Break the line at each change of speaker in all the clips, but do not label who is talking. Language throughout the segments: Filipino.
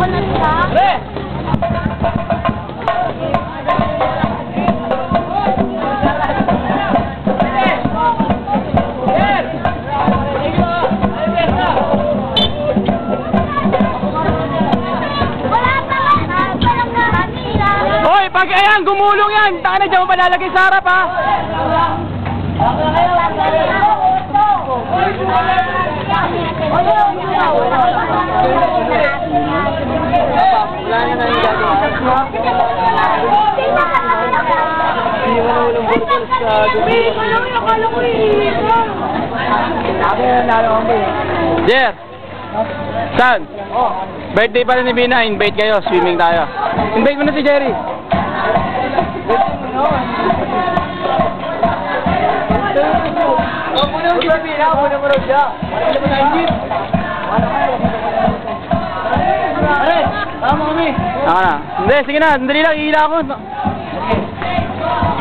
Ako na siya.
Hoy, pag ayan, gumulong yan. Taka na dyan mo palalagay sa harap, ha?
Wala na na yung gagawa.
Jer! San? Birthday pa rin ni Bina, invite kayo, swimming tayo. Invite mo na si Jerry.
Tama kami.
Ako na. Hindi, sige na, sandali lang, ihila ako.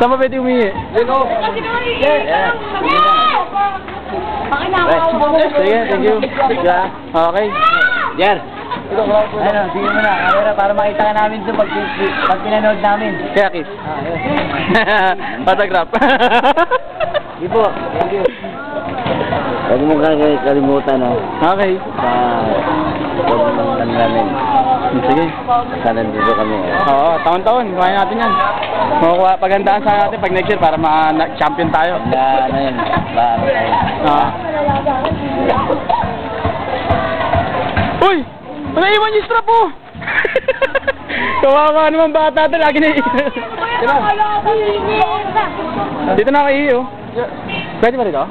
Saan ba pwede umihi? Sige, thank you. Okay.
Jer. Ano, sige mo na. Kamera para makita ka namin ito pag pinanood namin.
Kaya kiss. Patograph.
Sige po. Thank you. Huwag mo kalimutan, no?
Okay.
Pag namin.
Sige.
Sana dito kami.
Oo, taon-taon. Kuhain natin yan. Makukuha, pagandaan sa natin pag next year para ma-champion tayo.
Ano yun?
Uy! Naiwan yung strap, oh! Kawawa naman bata ito. Lagi na dito na kayo. Pwede ba dito?